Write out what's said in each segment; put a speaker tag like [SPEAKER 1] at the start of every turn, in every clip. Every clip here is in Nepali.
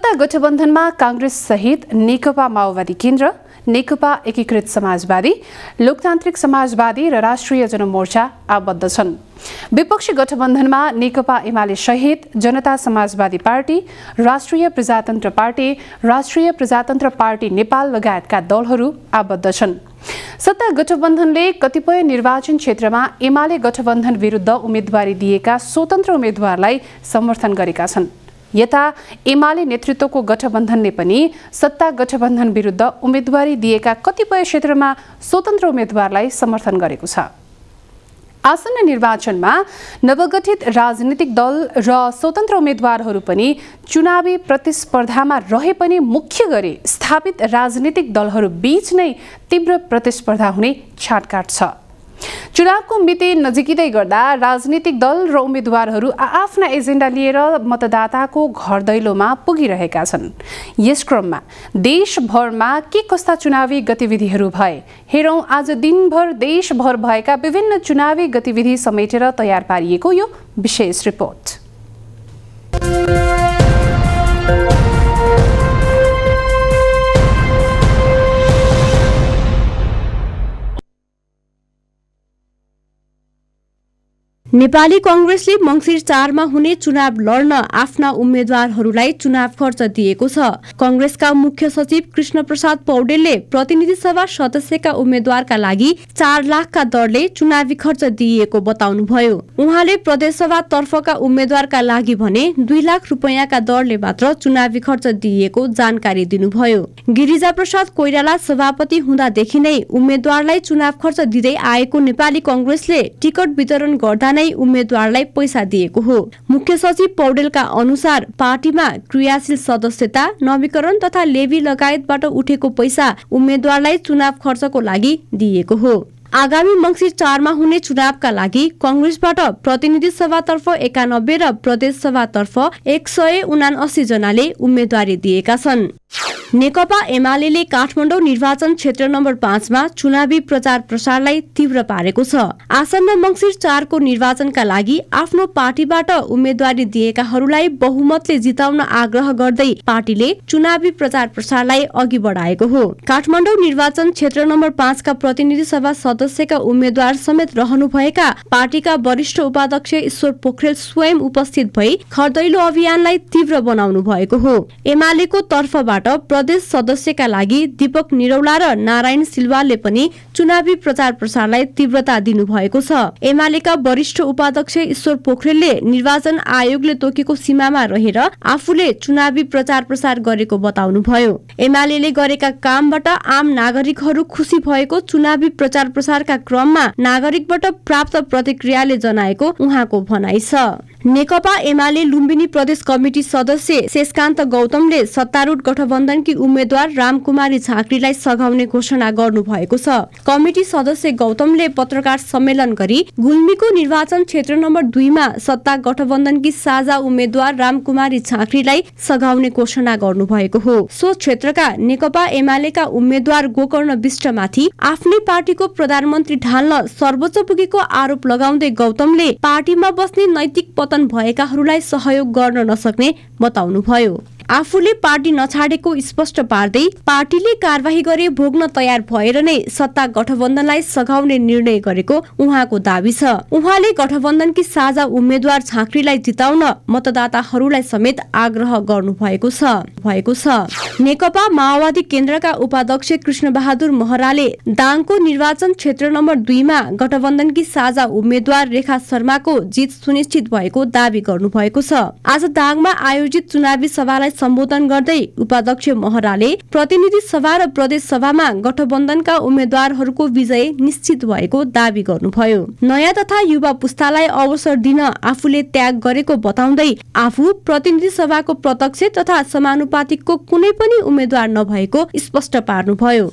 [SPEAKER 1] सत्ता गठबन्धनमा कांग्रेस सहित नेकपा माओवादी केन्द्र, नेकपा एकीकृत समाजवादी, लोकतान्त्रिक समाजवादी र राष्ट्रिय जनमोर्चा आबद्ध छन्। विपक्षी गठबन्धनमा नेकपा एमाले सहित जनता समाजवादी पार्टी, राष्ट्रिय प्रजातन्त्र पार्टी नेपाल लगायतका दलहरू आबद्ध छन्। सत्ता गठबन्धनले कतिपय निर्वाचन क्षेत्रमा एमाले गठबन्धन विरुद्ध उम्मेदवारी दिएका स्वतन्त्र उम्मेदवारलाई समर्थन गरेका छन्। यता एमाले नेतृत्वको गठबन्धनले पनि सत्ता गठबन्धन विरुद्ध उम्मेदवारी दिएका कतिपय क्षेत्रमा स्वतन्त्र उम्मेदवारलाई समर्थन गरेको छ। आसन्न निर्वाचनमा नवगठित राजनीतिक दल र स्वतन्त्र उम्मेदवारहरू पनि चुनावी प्रतिस्पर्धामा रहे पनि मुख्य गरी स्थापित राजनीतिक दलहरू बीच नै तीव्र प्रतिस्पर्धा हुने छाटकाट छ। चुनावको मिति नजिकिँदै गर्दा राजनीतिक दल र उम्मेदवारहरू आफ्ना एजेन्डा लिएर मतदाताको घर दैलोमा पुगिरहेका छन्। यस क्रममा देशभरमा के कस्ता चुनावी गतिविधिहरू भए, हेरौं आज दिनभर देशभर भएका विभिन्न चुनावी गतिविधि समेटेर तयार पारिएको यो विशेष रिपोर्ट।
[SPEAKER 2] नेपाली कांग्रेसले मंसिर 4 मा हुने चुनाव लड्न आफ्ना उम्मेदवारहरूलाई चुनाव खर्च दिएको छ। कांग्रेसका मुख्य सचिव कृष्ण प्रसाद पौडेलले प्रतिनिधि सभा सदस्यका उम्मेदवारका लागि 4 लाखका दरले चुनावी खर्च दिएको बताउनुभयो। उहाँले प्रदेशसभा तर्फका उम्मेदवारका लागि भने 2 लाख रुपैयाँका दरले मात्र चुनावी खर्च दिएको जानकारी दिनुभयो। गिरिजा प्रसाद कोइराला सभापति हुँदादेखि नै उम्मेदवारलाई चुनाव खर्च दिँदै आएको नेपाली कांग्रेसले टिकट वितरण गर्दा नै उम्मेदवारलाई पैसा दिएको हो। मुख्य सचिव पौडेलका अनुसार पार्टीमा क्रियाशील सदस्यता, नवीकरण तथा लेभी लगायतबाट उठेको पैसा उम्मेदवारलाई चुनाव खर्चको लागि दिएको हो। आगामी मंसिर 4 मा हुने चुनावका लागि कांग्रेसबाट प्रतिनिधि सभातर्फ 91 र प्रदेश सभातर्फ 179 जनाले उम्मेदवारी दिएका छन्। नेकपा एमाले काठमाडौँ निर्वाचन क्षेत्र नम्बर 5 मा चुनावी प्रचार प्रसारलाई तीव्र पारेको छ। आसन्न मंसिर 4 को निर्वाचनका लागि आफ्नो पार्टीबाट उम्मेदवारी दिएकाहरूलाई बहुमतले जिताउन आग्रह गर्दै पार्टीले चुनावी प्रचार प्रसारलाई अघि बढाएको हो। काठमाडौँ निर्वाचन क्षेत्र नम्बर 5 का प्रतिनिधि सभा सदस्यका उम्मेदवार समेत रहनुभएका पार्टीका वरिष्ठ उपाध्यक्ष ईश्वर पोखरेल स्वयं उपस्थित भई खरदैलो अभियानलाई तीव्र बनाउनु भएको हो। एमालेको तर्फबाट प्रदेश सदस्यका लागि दीपक निरौला र नारायण सिलवालले पनि चुनावी प्रचार प्रसारलाई तीव्रता दिनुभएको छ। एमालेका वरिष्ठ उपाध्यक्ष ईश्वर पोखरेलले निर्वाचन आयोगले तोकेको सीमामा रहेर आफूले चुनावी प्रचार प्रसार गरेको बताउनुभयो। एमालेले गरेका कामबाट आम नागरिकहरू खुसी भएको चुनावी प्रचार प्रसारका क्रममा नागरिकबाट प्राप्त प्रतिक्रियाले जनाएको उहाँको भनाइ छ। नेकपा एमाले लुम्बिनी प्रदेश कमिटी सदस्य शेषकान्त गौतमले सत्तारूढ गठबन्धनकी उम्मेद्वार रामकुमारी झाँक्रीलाई सघाउने घोषणा गर्नु भएको छ। कमिटी सदस्य गौतमले पत्रकार सम्मेलन गरी गुल्मीको निर्वाचन क्षेत्र नम्बर 2 मा सत्ता गठबन्धनकी साझा उम्मेद्वार रामकुमारी झाँक्रीलाई सघाउने घोषणा गर्नु भएको हो। सो क्षेत्रका नेकपा एमालेका उम्मेद्वार गोकर्ण विष्टमाथि आफ्नै पार्टीको प्रधानमन्त्री ढाल्न सर्वोच्च पुगेको आरोप लगाउँदै गौतमले पार्टीमा बस्ने नैतिक पतन भएकाहरूलाई सहयोग गर्न नसक्ने बताउनुभयो। आफूले पार्टी नछाडेको स्पष्ट पार्दै पार्टीले कारबाही गरे भोग्न तयार भएर नै सत्ता गठबन्धनलाई सघाउने निर्णय गरेको उहाँको दाबी छ। उहाँले गठबन्धनकी साझा उम्मेद्वार झाँक्रीलाई जिताउन मतदाताहरूलाई समेत आग्रह गर्नु भएको छ। नेकपा माओवादी केन्द्रका उपाध्यक्ष कृष्ण बहादुर महराले दाङको निर्वाचन क्षेत्र नम्बर 2 मा गठबन्धनकी साझा उम्मेद्वार रेखा शर्माको जित सुनिश्चित भएको दाबी गर्नु भएको छ। आज दाङमा आयोजित चुनावी सभालाई सम्बोधन गर्दै उपाध्यक्ष महराले प्रतिनिधि सभा र प्रदेश सभामा गठबन्धनका उम्मेद्वारहरूको विजय निश्चित भएको दाबी गर्नुभयो। नयाँ तथा युवा पुस्तालाई अवसर दिन आफूले त्याग गरेको बताउँदै आफू प्रतिनिधि सभाको प्रत्यक्ष तथा समानुपातिकको कुनै पनि उम्मेद्वार नभएको स्पष्ट पार्नुभयो।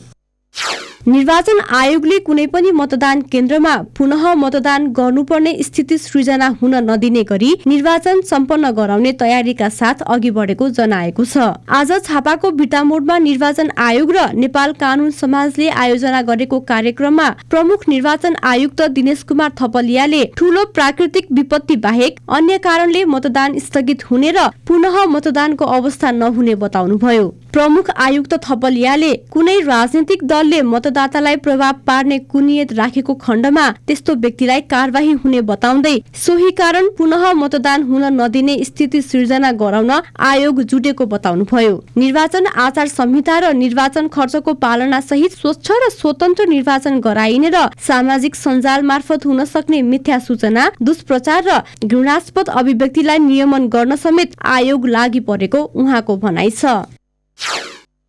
[SPEAKER 2] निर्वाचन आयोगले कुनै पनि मतदान केन्द्रमा पुनः मतदान गर्नुपर्ने स्थिति सृजना हुन नदिने गरी निर्वाचन सम्पन्न गराउने तयारीका साथ अघि बढेको जनाएको छ। आज छापाको बिटामोडमा निर्वाचन आयोग र नेपाल कानून समाजले आयोजना गरेको कार्यक्रममा प्रमुख निर्वाचन आयुक्त दिनेश कुमार थपलियाले ठूलो प्राकृतिक विपत्ति बाहेक अन्य कारणले मतदान स्थगित हुने र पुनः मतदानको अवस्था नहुने बताउनुभयो। प्रमुख आयुक्त थपलियाले कुनै राजनीतिक दलले मतदातालाई प्रभाव पार्ने कुनियत राखेको खण्डमा त्यस्तो व्यक्तिलाई कारबाही हुने बताउँदै सोही कारण पुनः मतदान हुन नदिने स्थिति सृजना गराउन आयोग जुटेको बताउनुभयो। निर्वाचन आचार संहिता र निर्वाचन खर्चको पालना सहित स्वच्छ र स्वतन्त्र निर्वाचन गराइने र सामाजिक सञ्जाल मार्फत हुन सक्ने मिथ्या सूचना, दुष्प्रचार र घृणास्पद अभिव्यक्तिलाई नियमन गर्न समेत आयोग लागि परेको उहाँको भनाइ छ।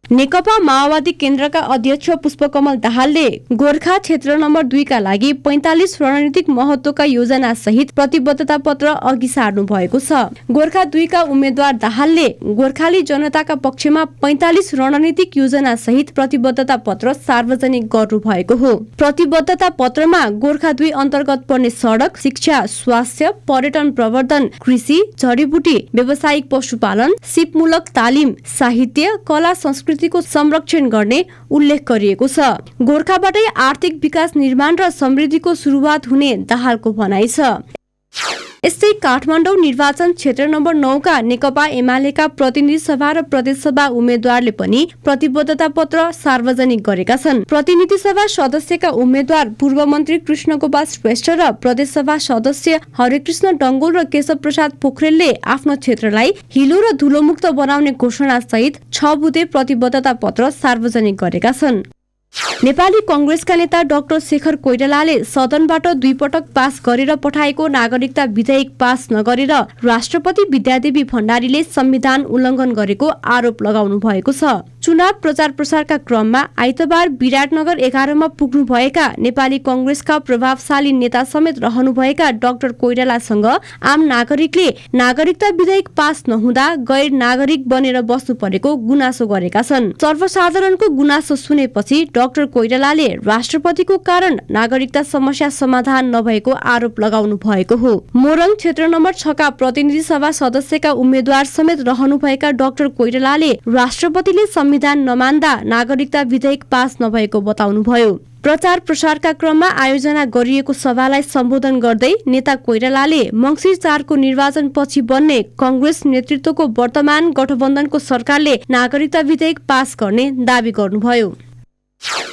[SPEAKER 2] नेकपा माओवादी केन्द्रका अध्यक्ष पुष्पकमल दाहालले गोर्खा क्षेत्र नम्बर 2 का लागि 45 रणनीतिक महत्वका योजना सहित प्रतिबद्धता पत्र अघि सार्नु भएको छ। गोर्खा 2 का उम्मेद्वार दाहालले गोर्खाली जनताका पक्षमा 45 रणनीतिक योजना सहित प्रतिबद्धता पत्र सार्वजनिक गर्नु भएको हो। प्रतिबद्धता पत्रमा गोर्खा 2 अन्तर्गत पर्ने सडक, शिक्षा, स्वास्थ्य, पर्यटन प्रवर्धन, कृषि, जडीबुटी, व्यावसायिक पशुपालन, सिपमूलक तालिम, साहित्य, कला, संस्कृति को संरक्षण गर्ने उल्लेख गरिएको छ। गोर्खाबाटै आर्थिक विकास, निर्माण र समृद्धिको सुरुवात हुने दाहालको भनाइ छ। यस्तै काठमाडौँ निर्वाचन क्षेत्र नम्बर 9 का नेकपा एमालेका प्रतिनिधि सभा र प्रदेश सभा उम्मेद्वारले पनि प्रतिबद्धता पत्र सार्वजनिक गरेका छन्। प्रतिनिधि सभा सदस्यका उम्मेद्वार पूर्व मन्त्री कृष्ण गोपाल श्रेष्ठ र प्रदेश सभा सदस्य हरेकृष्ण डङ्गोल र केशव प्रसाद पोखरेलले आफ्नो क्षेत्रलाई हिलो र धुलोमुक्त बनाउने घोषणा सहित 6 बुँदे प्रतिबद्धता पत्र सार्वजनिक गरेका छन्। नेपाली कांग्रेसका नेता डाक्टर शेखर कोइरालाले सदनबाट 2 पटक पास गरेर पठाएको नागरिकता विधेयक पास नगरेर राष्ट्रपति विद्यादेवी भण्डारीले संविधान उल्लङ्घन गरेको आरोप लगाउनु भएको छ। चुनाव प्रचार प्रसारका क्रममा आइतबार विराटनगर 11 मा पुग्नु भएका नेपाली कांग्रेसका प्रभावशाली नेता समेत रहनुभएका डाक्टर कोइरालासँग आम नागरिकले नागरिकता विधेयक पास नहुँदा गैर नागरिक बनेर बस्नु परेको गुनासो गरेका छन्। सर्वसाधारणको गुनासो सुनेपछि डाक्टर कोइरालाले राष्ट्रपतिको कारण नागरिकता समस्या समाधान नभएको आरोप लगाउनु भएको हो। मोरङ क्षेत्र नम्बर 6 का प्रतिनिधि सभा सदस्यका उम्मेद्वार समेत रहनुभएका डाक्टर कोइरालाले राष्ट्रपतिले संविधान नमान्दा नागरिकता विधेयक पास नभएको बताउनुभयो। प्रचार प्रसारका क्रममा आयोजना गरिएको सभालाई सम्बोधन गर्दै नेता कोइरालाले मंसिर 4 को निर्वाचन पछि बन्ने कांग्रेस नेतृत्वको वर्तमान गठबन्धनको सरकारले नागरिकता विधेयक पास गर्ने दावी गर्नुभयो।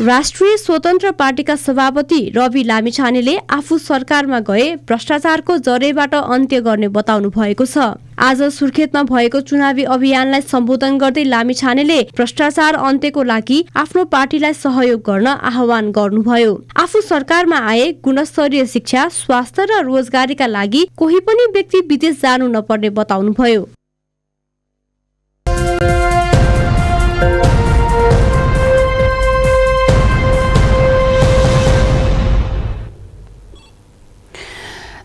[SPEAKER 2] राष्ट्रिय स्वतन्त्र पार्टीका सभापति रवि लामिछानेले आफू सरकारमा गए भ्रष्टाचारको जरेबाट अन्त्य गर्ने बताउनु भएको छ। आज सुर्खेतमा भएको चुनावी अभियानलाई सम्बोधन गर्दै लामिछानेले भ्रष्टाचार अन्त्यको लागि आफ्नो पार्टीलाई सहयोग गर्न आह्वान गर्नुभयो। आफू सरकारमा आए गुणस्तरीय शिक्षा, स्वास्थ्य र रोजगारीका लागि कोही पनि व्यक्ति विदेश जानु नपर्ने बताउनुभयो।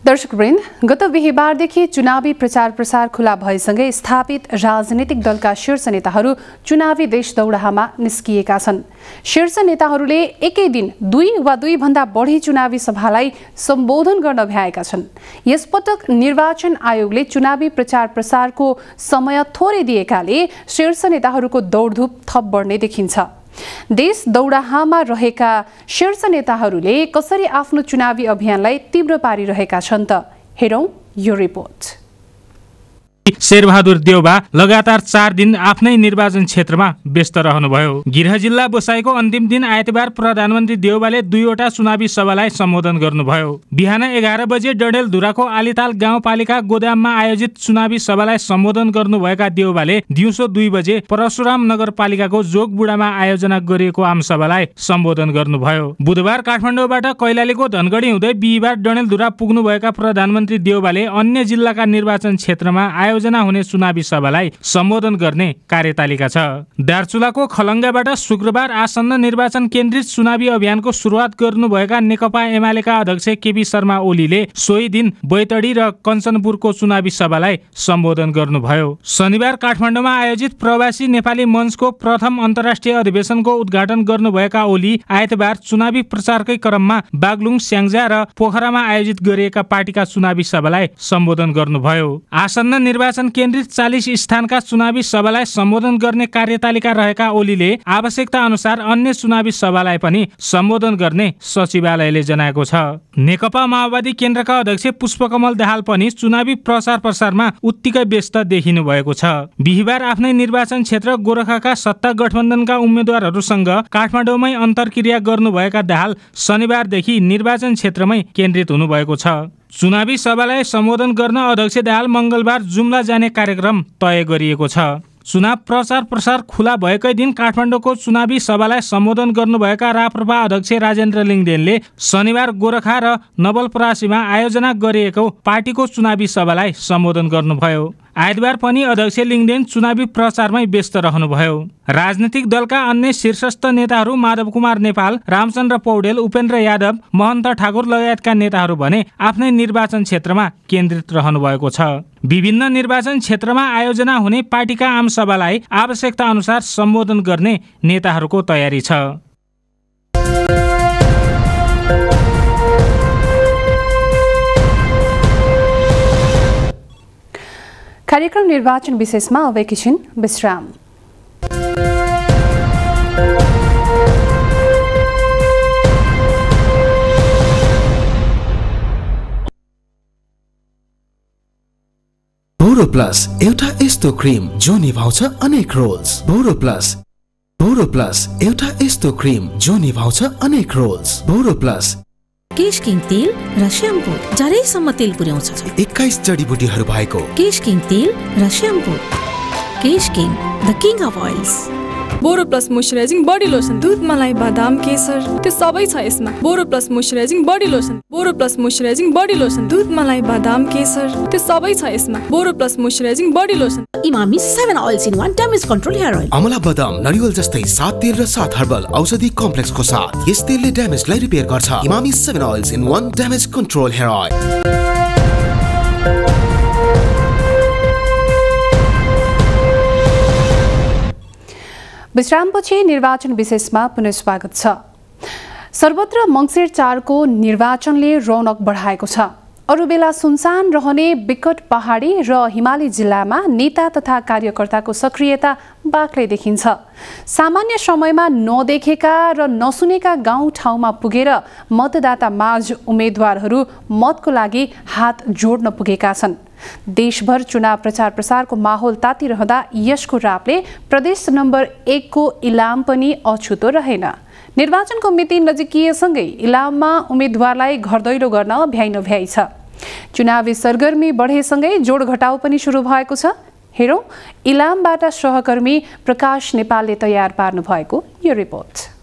[SPEAKER 1] दर्शकवृन्द, गत बिहीबारदेखि चुनावी प्रचार प्रसार खुला भएसँगै स्थापित राजनीतिक दलका शीर्ष नेताहरू चुनावी देश दौडाहामा निस्किएका छन्। शीर्ष नेताहरूले एकै दिन 2 वा 2 भन्दा बढी चुनावी सभालाई सम्बोधन गर्न भ्याएका छन्। यसपटक निर्वाचन आयोगले चुनावी प्रचार प्रसारको समय थोरै दिएकाले शीर्ष नेताहरूको दौडधुप थप बढ्ने देखिन्छ। देश दौडाहामा रहेका शीर्ष नेताहरूले कसरी आफ्नो चुनावी अभियानलाई तीव्र पारिरहेका छन् त हेरौं यो रिपोर्ट।
[SPEAKER 3] शेरबहादुर देउबा लगातार 4 दिन आफ्नै निर्वाचन क्षेत्रमा व्यस्त रहनुभयो। गिरह जिल्ला बसाईको अन्तिम दिन आइतबार प्रधानमन्त्री देउबाले 2 वटा चुनावी सभालाई सम्बोधन गर्नुभयो। बिहान 11 बजे डडेलधुराको आलिताल गाउँपालिका गोदाममा आयोजित चुनावी सभालाई सम्बोधन गर्नुभएका देउबाले दिउँसो 2 बजे परशुराम नगरपालिकाको जोगबुढामा आयोजना गरिएको आमसभालाई सम्बोधन गर्नुभयो। बुधबार काठमाडौँबाट कैलालीको धनगढी हुँदै बिहीबार डडेलधुरा पुग्नुभएका प्रधानमन्त्री देउबाले अन्य जिल्लाका निर्वाचन क्षेत्रमा आयोजना हुने चुनावी सभालाई सम्बोधन गर्ने कार्यतालिका छ। दार्चुलाको खलङ्गाबाट शुक्रबार आसन्न निर्वाचन केन्द्रित चुनावी अभियानको सुरुवात गर्नुभएका नेकपा एमालेका अध्यक्ष केपी शर्मा ओलीले सोही दिन बैतडी र कञ्चनपुरको चुनावी सभालाई सम्बोधन गर्नुभयो। शनिबार काठमाडौँमा आयोजित प्रवासी नेपाली मञ्चको प्रथम अन्तर्राष्ट्रिय अधिवेशनको उद्घाटन गर्नुभएका ओली आइतबार चुनावी प्रचारकै क्रममा बागलुङ, स्याङ्जा र पोखरामा आयोजित गरिएका पार्टीका चुनावी सभालाई सम्बोधन गर्नुभयो। आसन्न निर्वाचन केन्द्रित 40 स्थानका चुनावी सभालाई सम्बोधन गर्ने कार्यतालिका रहेका ओलीले आवश्यकता अनुसार अन्य चुनावी सभालाई पनि सम्बोधन गर्ने सचिवालयले जनाएको छ। नेकपा माओवादी केन्द्रका अध्यक्ष पुष्पकमल दाहाल पनि चुनावी प्रचार प्रसारमा उत्तिकै व्यस्त देखिनु भएको छ। बिहिबार आफ्नै निर्वाचन क्षेत्र गोरखाका सत्ता गठबन्धनका उम्मेद्वारहरूसँग काठमाडौँमै अन्तर्क्रिया गर्नुभएका दाहाल शनिबारदेखि निर्वाचन क्षेत्रमै केन्द्रित हुनुभएको छ। चुनावी सभालाई सम्बोधन गर्न अध्यक्ष दाहाल मङ्गलबार जुम्ला जाने कार्यक्रम तय गरिएको छ। चुनाव प्रचार प्रसार खुला भएकै दिन काठमाडौँको चुनावी सभालाई सम्बोधन गर्नुभएका राप्रपा अध्यक्ष राजेन्द्र लिङदेनले शनिबार गोरखा र नवलपरासीमा आयोजना गरिएको पार्टीको चुनावी सभालाई सम्बोधन गर्नुभयो। आइतबार पनि अध्यक्ष लिङदेन चुनावी प्रचारमै व्यस्त रहनुभयो। राजनीतिक दलका अन्य शीर्षस्थ नेताहरू माधव कुमार नेपाल, रामचन्द्र पौडेल, उपेन्द्र यादव, महन्त ठाकुर लगायतका नेताहरू भने आफ्नै निर्वाचन क्षेत्रमा केन्द्रित रहनुभएको छ। विभिन्न निर्वाचन क्षेत्रमा आयोजना हुने पार्टीका आमसभालाई आवश्यकता अनुसार सम्बोधन गर्ने नेताहरूको तयारी छ।
[SPEAKER 1] कार्यक्रम निर्वाचन विशेषमा अब एकैछिन विश्राम।
[SPEAKER 4] बोरोप्लस एउटा यस्तो क्रिम जो निभाउँछ अनेक रोल्स। बोरोप्लस एउटा यस्तो क्रिम जो निभाउँछ अनेक रोल्स। बोरोप्लस
[SPEAKER 5] केश किङ तेल र स्याम्पू जरैसम्म तेल पुर्याउँछ।
[SPEAKER 4] 21 जडीबुटीहरू भएको
[SPEAKER 5] केश किङ तेल र shampoo. Kesh king the king of oils.
[SPEAKER 6] Boroplus moisturising body lotion, दुध, मलाई, बादाम, केसर त्यो सबै छ यसमा। Boroplus moisturising body lotion, Boroplus moisturising body lotion, दुध, मलाई, बादाम, केसर त्यो सबै छ यसमा। Boroplus moisturising body lotion.
[SPEAKER 5] Emami 7 oils in 1 damage control hair oil.
[SPEAKER 4] अमला बदाम, नरिवल जस्तै 7 तेल र 7 हर्बल औषधि कम्प्लेक्सको साथ यस तेलले ड्यामेजलाई रिपेयर गर्छ। Emami 7 oils in 1 damage control hair oil.
[SPEAKER 1] विश्रामपछि निर्वाचन विशेषमा पुनः स्वागत छ। सर्वत्र मङ्सिर 4 को निर्वाचनले रौनक बढाएको छ। अरू बेला सुनसान रहने विकट पहाडी र हिमाली जिल्लामा नेता तथा कार्यकर्ताको सक्रियता बाक्लै देखिन्छ। सामान्य समयमा नदेखेका र नसुनेका गाउँठाउँमा पुगेर मतदाता माझ उम्मेद्वारहरू मतको लागि हात जोड्न पुगेका छन्। देशभर चुनाव प्रचार प्रसारको माहौल तातिरहँदा यसको रापले प्रदेश नम्बर 1 को इलाम पनि अछुतो रहेन। निर्वाचनको मिति नजिकिएसँगै इलाममा उम्मेद्वारलाई घरदैलो गर्न भ्याइ नभ्याइ छ। चुनावी सरगर्मी बढेसँगै जोड घटाउ पनि सुरु भएको छ। हेरौँ इलामबाट सहकर्मी प्रकाश नेपालले तयार पार्नु भएको यो रिपोर्ट।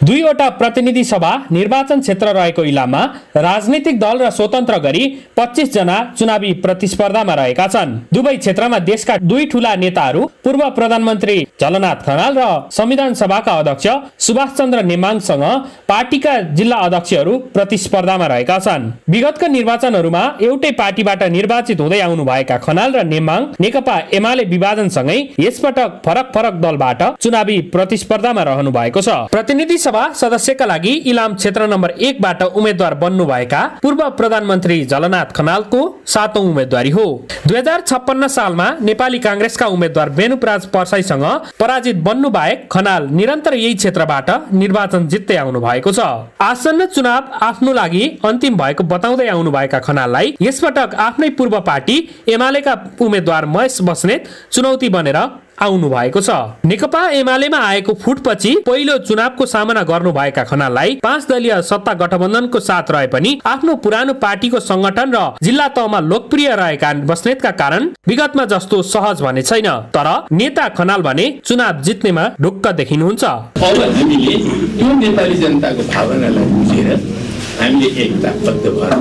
[SPEAKER 7] दुईवटा प्रतिनिधि सभा निर्वाचन क्षेत्र रहेको इलाममा राजनीतिक दल र स्वतन्त्र गरी 25 जना चुनावी प्रतिस्पर्धामा रहेका छन्। दुवै क्षेत्रमा देशका दुई ठूला नेताहरू पूर्व प्रधानमन्त्री झलनाथ खनाल र संविधान सभाका अध्यक्ष सुभाष चन्द्र नेमाङसँग पार्टीका जिल्ला अध्यक्षहरू प्रतिस्पर्धामा रहेका छन्। विगतका निर्वाचनहरूमा एउटै पार्टीबाट निर्वाचित हुँदै आउनुभएका खनाल र नेमाङ नेकपा एमाले विभाजनसँगै यसपटक फरक फरक दलबाट चुनावी प्रतिस्पर्धामा रहनु भएको छ। प्रतिनिधि सभा सदस्यका लागि इलाम क्षेत्र नम्बर 1 बाट उम्मेद्वार बन्नुभएका पूर्व प्रधानमन्त्री झलनाथ खनालको 7औं उम्मेदवारी हो। 2056 सालमा नेपाली कांग्रेसका उम्मेद्वार बेनुपराज परसाईसँग पराजित बन्नु बाहेक खनाल निरन्तर यही क्षेत्रबाट निर्वाचन जित्दै आउनु भएको छ। आसन्न चुनाव आफ्नो लागि अन्तिम भएको बताउँदै आउनुभएका खनाललाई यसपटक आफ्नै पूर्व पार्टी एमालेका उम्मेद्वार महेश बस्नेत चुनौती बनेर आउनु भएको छ। नेकपा एमालेमा आएको फुटपछि पहिलो चुनावको सामना गर्नुभएका खनाललाई 5 दलीय सत्ता गठबन्धनको साथ रहे पनि आफ्नो पुरानो पार्टीको संगठन र जिल्ला तहमा लोकप्रिय रहेका बस्नेतका कारण विगतमा जस्तो सहज भने छैन। तर नेता खनाल भने चुनाव जित्नेमा ढुक्क देखिनुहुन्छ।
[SPEAKER 8] अब हामीले त्यो नेपाली जनताको भावनालाई बुझेर हामीले एकताबद्ध भएर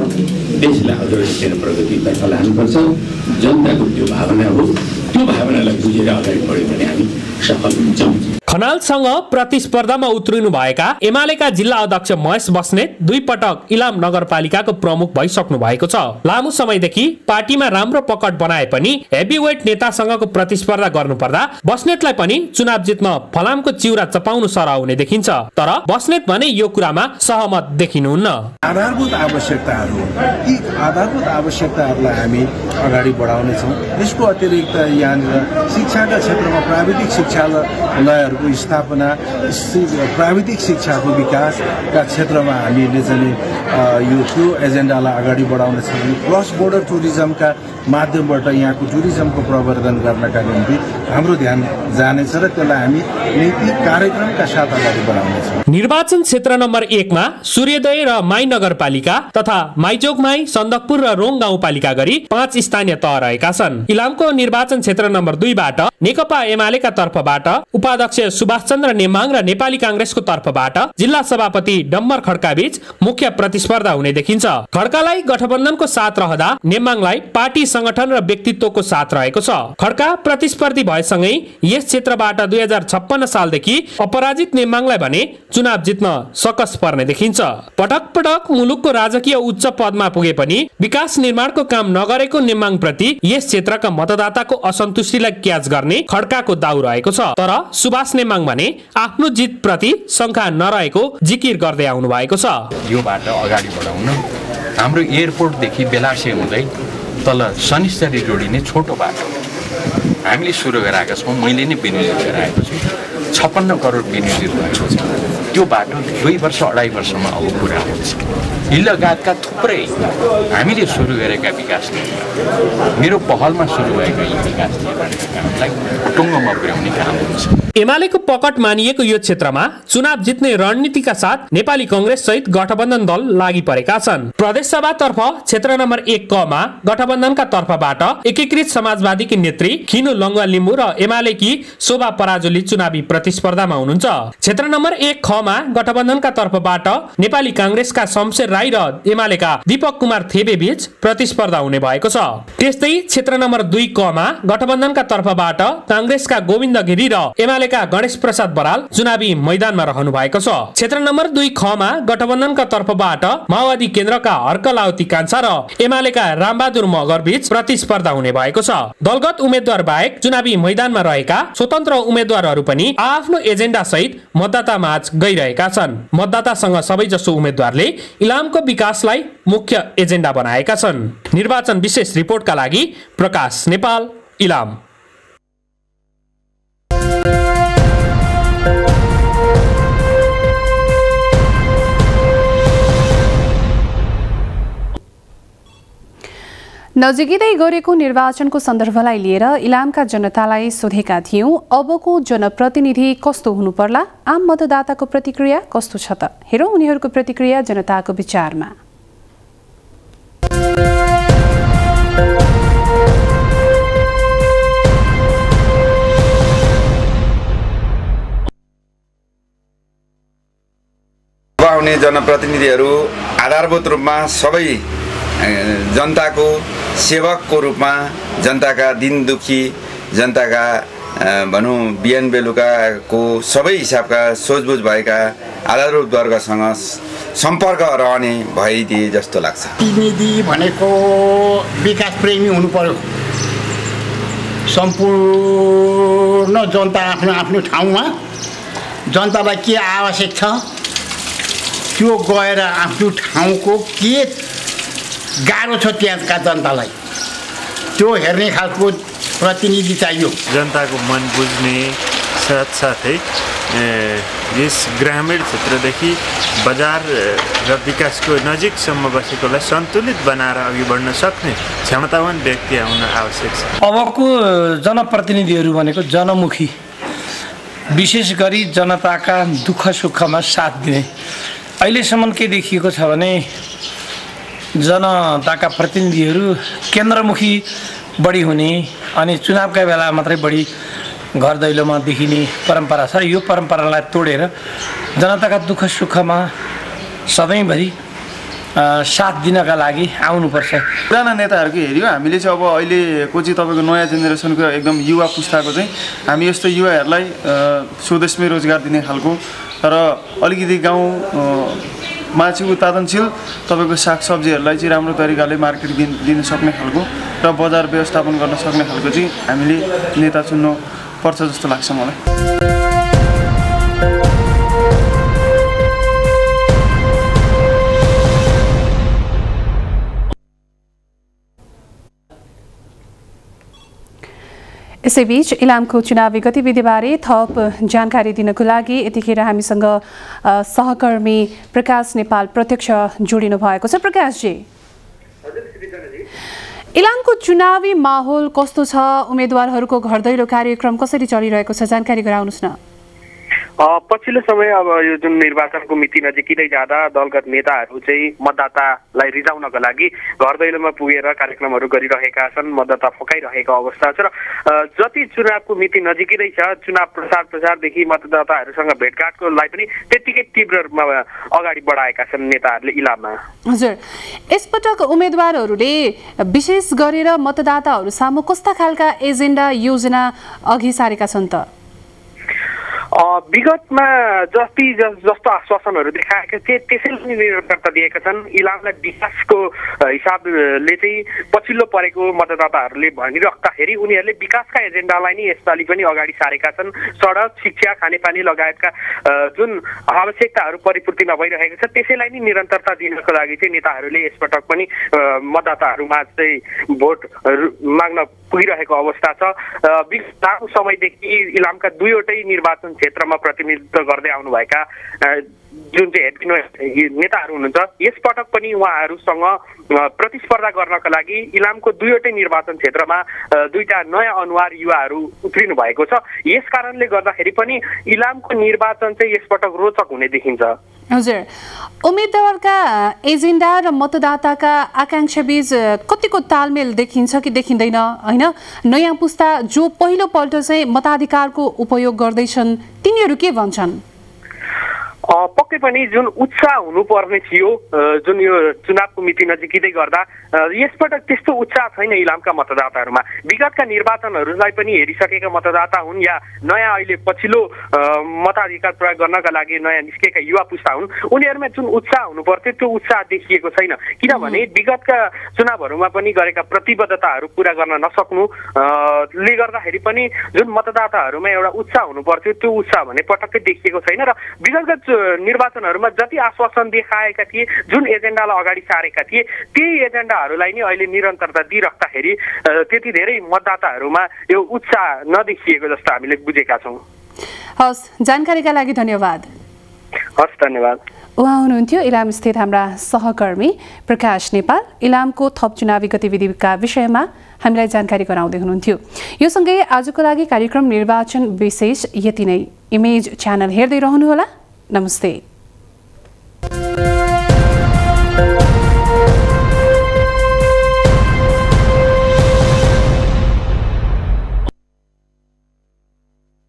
[SPEAKER 8] देशलाई अग्रगति प्रगतितर्फ लानुपर्छ। जनताको त्यो भावना हो, त्यो भावनालाई बुझेर अगाडि बढ्यो भने हामी सफल हुन्छौँ।
[SPEAKER 7] खनालसँग प्रतिस्पर्धामा उत्रिनु भएका एमालेका जिल्ला अध्यक्ष महेश बस्नेत 2 पटक इलाम नगरपालिकाको प्रमुख भइसक्नु भएको छ। लामो समयदेखि पार्टीमा राम्रो पकड बनाए पनि हेभीवेट नेतासँगको प्रतिस्पर्धा गर्नुपर्दा बस्नेतलाई पनि चुनाव जित्न फलामको चिउरा चपाउनु सरह हुने देखिन्छ। तर बस्नेत भने यो कुरामा सहमत देखिनुहुन्न।
[SPEAKER 9] आधारभूत आवश्यकताहरू यी आधारभूत आवश्यकताहरूलाई हामी अगाडि बढाउनेछौँ। यसको अतिरिक्त यहाँनिर शिक्षाका क्षेत्रमा प्राविधिक शिक्षालयहरूको स्थापना, प्राविधिक शिक्षाको विकासका क्षेत्रमा हामीले चाहिँ यो त्यो एजेन्डालाई अगाडि बढाउनेछौँ। क्रस बोर्डर टुरिज्मका माध्यमबाट यहाँको टुरिज्मको प्रवर्धन गर्नका निम्ति हाम्रो ध्यान जानेछ र त्यसलाई हामी नीति कार्यक्रमका साथ अगाडि बढाउनेछौँ।
[SPEAKER 7] निर्वाचन क्षेत्र नम्बर 1 मा सूर्योदय र माई नगरपालिका तथा माइजोगमाई, सन्दकपुर र रोङ गाउँपालिका गरी 5 स्थानीय तह रहेका छन्। इलामको निर्वाचन क्षेत्र नम्बर 2 बाट नेकपा एमालेका तर्फबाट उपाध्यक्ष सुभाष चन्द्र नेमाङ र नेपाली कांग्रेसको तर्फबाट जिल्ला सभापति डम्बर खड्का बीच मुख्य प्रतिस्पर्धा हुने देखिन्छ। खड्कालाई गठबन्धनको साथ रहँदा नेमाङलाई पार्टी संगठन र व्यक्तित्वको साथ रहेको छ। खड्का प्रतिस्पर्धी भएसँगै यस क्षेत्रबाट 2056 सालदेखि अपराजित नेमाङलाई भने चुनाव जित्न सकस पर्ने देखिन्छ। पटक पटक मुलुकको राजकीय उच्च पदमा पुगे पनि विकास निर्माणको काम नगरेको नेमाङ प्रति यस क्षेत्रका मतदाताको असन्तुष्टिलाई क्याच गर्ने खड्काको दाउ रहेको छ। तर सुभाष नेमाङ भने आफ्नो जित प्रति शंका नरहेको जिकिर गर्दै आउनु भएको छ।
[SPEAKER 10] यो बाटो अगाडि बढाउन हाम्रो एयरपोर्टदेखि बेलासे हुँदै तल शनिश्चरी जोडिने छोटो बाटो हामीले सुरु गराएका छौँ। मैले नै विनियोजित गराएको छु। 56 करोड विनियोजित भएको छ। त्यो बाटो 2 वर्ष 2.5 वर्षमा अब पुरा हुन्छ। हिल लगायतका थुप्रै हामीले सुरु गरेका विकास मेरो पहलमा सुरु भएका यी विकास कामलाई टुङ्गोमा पुर्याउने काम हुन्छ।
[SPEAKER 7] एमालेको पकड मानिएको यो क्षेत्रमा चुनाव जित्ने रणनीतिका साथ नेपाली कांग्रेस सहित गठबन्धन दल लागि परेका छन्। प्रदेश सभातर्फ क्षेत्र नम्बर 1 क मा गठबन्धनका तर्फबाट एकीकृत समाजवादीकी नेत्री खिनु लङ्गवा लिम्बू र एमालेकी शोभा पराजुली चुनावी प्रतिस्पर्धामा हुनुहुन्छ। क्षेत्र नम्बर 1 ख मा गठबन्धनका तर्फबाट नेपाली कांग्रेसका शमशेर राई र एमालेका दीपक कुमार थेबे बीच प्रतिस्पर्धा हुने भएको छ। त्यस्तै क्षेत्र नम्बर 2 क मा गठबन्धनका तर्फबाट कांग्रेसका गोविन्द गिरी र एमालेका गणेश प्रसाद बराल चुनावी मैदानमा रहनु भएको छ। क्षेत्र नम्बर 2 ख मा गठबन्धनका तर्फबाट माओवादी केन्द्रका हर्कलावती कान्छा र एमालेका रामबहादुर मगर बीच प्रतिस्पर्धा हुने भएको छ। दलगत उम्मेद्वार बाहेक चुनावी मैदानमा रहेका स्वतन्त्र उम्मेद्वारहरू पनि आफ्नो एजेन्डा सहित मतदाता माझ गइरहेका छन्। मतदातासँग सबैजसो उम्मेद्वारले इलामको विकासलाई मुख्य एजेन्डा बनाएका छन्। निर्वाचन विशेष रिपोर्टका लागि प्रकाश नेपाल, इलाम।
[SPEAKER 1] नजिकै गरेको निर्वाचनको सन्दर्भलाई लिएर इलामका जनतालाई सोधेका थियौं। अबको जनप्रतिनिधि कस्तो हुनु पर्ला? आम मतदाताको प्रतिक्रिया कस्तो छ त? हेरौं उनीहरूको प्रतिक्रिया जनताको विचारमा।
[SPEAKER 11] आउने जनप्रतिनिधिहरू आधारभूत रूपमा सबै जनताको सेवकको रूपमा जनताका दिन दुखी जनताका भनौँ बिहान बेलुकाको सबै हिसाबका सोचबुझ भएका आधारभूत वर्गसँग सम्पर्क रहने भइदिए जस्तो लाग्छ।
[SPEAKER 12] प्रतिनिधि भनेको विकास प्रेमी हुनु पर्यो। सम्पूर्ण जनता आफ्नो आफ्नो ठाउँमा जनतालाई के आवश्यक छ त्यो गएर आफ्नो ठाउँको के गाह्रो छ त्यहाँका जनतालाई त्यो हेर्ने खालको प्रतिनिधि चाहियो।
[SPEAKER 13] जनताको मन बुझ्ने साथसाथै यस ग्रामीण क्षेत्रदेखि बजार र विकासको नजिकसम्म बसेकोलाई सन्तुलित बनाएर अघि बढ्न सक्ने क्षमतावान व्यक्ति आउन आवश्यक छ।
[SPEAKER 14] अबको जनप्रतिनिधिहरू भनेको जनमुखी, विशेष गरी जनताका दुःख सुखमा साथ दिने। अहिलेसम्म के देखिएको छ भने जनताका प्रतिनिधिहरू केन्द्रमुखी बढी हुने अनि चुनावका बेला मात्रै बढी घर दैलोमा देखिने परम्परा छ। यो परम्परालाई तोडेर जनताका दुःख सुखमा सधैँभरि साथ दिनका लागि आउनुपर्छ।
[SPEAKER 15] पुराना नेताहरूको हेऱ्यो हामीले चाहिँ अब अहिलेको चाहिँ तपाईँको नयाँ जेनेरेसनको एकदम युवा पुस्ताको चाहिँ हामी यस्तो युवाहरूलाई स्वदेशमै रोजगार दिने खालको र अलिकति गाउँमा चाहिँ उत्पादनशील तपाईँको सागसब्जीहरूलाई चाहिँ राम्रो तरिकाले मार्केट दिन सक्ने खालको र बजार व्यवस्थापन गर्न सक्ने खालको चाहिँ हामीले नेता चुन्नु पर्छ जस्तो लाग्छ मलाई।
[SPEAKER 1] यसैबीच इलामको चुनावी गतिविधिबारे थप जानकारी दिनको लागि यतिखेर हामीसँग सहकर्मी प्रकाश नेपाल प्रत्यक्ष जोडिनु भएको छ। प्रकाशजी, इलामको चुनावी माहौल कस्तो छ? उम्मेदवारहरूको घर दैलो कार्यक्रम कसरी चलिरहेको छ? जानकारी गराउनुहोस् न।
[SPEAKER 16] पछिल्लो समय अब यो जुन निर्वाचनको मिति नजिकै जाँदा दलगत नेताहरू चाहिँ मतदातालाई रिझाउनको लागि घर दैलोमा पुगेर कार्यक्रमहरू गरिरहेका छन्, मतदाता फकाइरहेको अवस्था छ र जति चुनावको मिति नजिकै छ चुनाव प्रचारदेखि मतदाताहरूसँग भेटघाटको लागि पनि त्यतिकै तीव्र रूपमा अगाडि बढाएका छन् नेताहरूले इलाममा।
[SPEAKER 1] हजुर, यसपटक उम्मेदवारहरूले विशेष गरेर मतदाताहरू सामु कस्ता खालका एजेन्डा योजना अघि सारेका छन् त?
[SPEAKER 16] विगतमा जस्तो आश्वासनहरू देखाएका थिए त्यसैले निरन्तरता दिएका छन्। इलामलाई विकासको हिसाबले चाहिँ पछिल्लो परेको मतदाताहरूले भनिराख्दाखेरि उनीहरूले विकासका एजेन्डालाई नै यसपालि पनि अगाडि सारेका छन्। सडक, शिक्षा, खानेपानी लगायतका जुन आवश्यकताहरू परिपूर्ति नभइरहेको छ त्यसैलाई नै निरन्तरता दिनको लागि चाहिँ नेताहरूले यसपटक पनि मतदाताहरूमा चाहिँ भोट माग्न पुगिरहेको अवस्था छ। लामो समयदेखि इलामका दुईवटै निर्वाचन क्षेत्रमा प्रतिनिधित्व गर्दै आउनुभएका जुन चाहिँ नेताहरू हुनुहुन्छ यसपटक पनि उहाँहरूसँग प्रतिस्पर्धा गर्नका लागि इलामको दुईवटै निर्वाचन क्षेत्रमा दुईटा नयाँ अनुहार युवाहरू उत्रिनु भएको छ। यस कारणले गर्दाखेरि पनि इलामको निर्वाचन चाहिँ यसपटक रोचक हुने देखिन्छ।
[SPEAKER 1] हजुर, उम्मेदवारका एजेन्डा र मतदाताका आकांक्षा बीच कतिको तालमेल देखिन्छ कि देखिँदैन? होइन, नयाँ पुस्ता जो पहिलोपल्ट चाहिँ मताधिकारको उपयोग गर्दैछन् तिनीहरू के भन्छन्?
[SPEAKER 16] पक्कै पनि जुन उत्साह हुनुपर्ने थियो जुन यो चुनावको मिति नजिकै गर्दा यसपटक त्यस्तो उत्साह छैन इलामका मतदाताहरूमा। विगतका निर्वाचनहरूलाई पनि हेरिसकेका मतदाता हुन् या नयाँ अहिले पछिल्लो मताधिकार प्रयोग गर्नका लागि नयाँ निस्केका युवा पुस्ता हुन्, उनीहरूमा जुन उत्साह हुनुपर्थ्यो त्यो उत्साह देखिएको छैन। किनभने विगतका चुनावहरूमा पनि गरेका प्रतिबद्धताहरू पुरा गर्न नसक्नुले गर्दाखेरि पनि जुन मतदाताहरूमा एउटा उत्साह हुनुपर्थ्यो त्यो उत्साह भने पटक्कै देखिएको छैन र विगतका निर्वाचनहरूमा जति आश्वासन देखाएका थिए, जुन एजेन्डालाई अगाडि सारेका थिए त्यही एजेन्डाहरूलाई नै अहिले निरन्तरता दिइराख्दाखेरि त्यति धेरै मतदाताहरूमा यो उत्साह नदेखिएको जस्तो हामीले बुझेका छौँ।
[SPEAKER 1] हस्, जानकारीका लागि धन्यवाद।
[SPEAKER 16] हस्, धन्यवाद।
[SPEAKER 1] उहाँ हुनुहुन्थ्यो इलाम स्थित हाम्रा सहकर्मी प्रकाश नेपाल। इलामको थप चुनावी गतिविधिका विषयमा हामीलाई जानकारी गराउँदै हुनुहुन्थ्यो। यो सँगै आजको लागि कार्यक्रम निर्वाचन विशेष यति नै। इमेज च्यानल हेर्दै रहनुहोला। नमस्ते।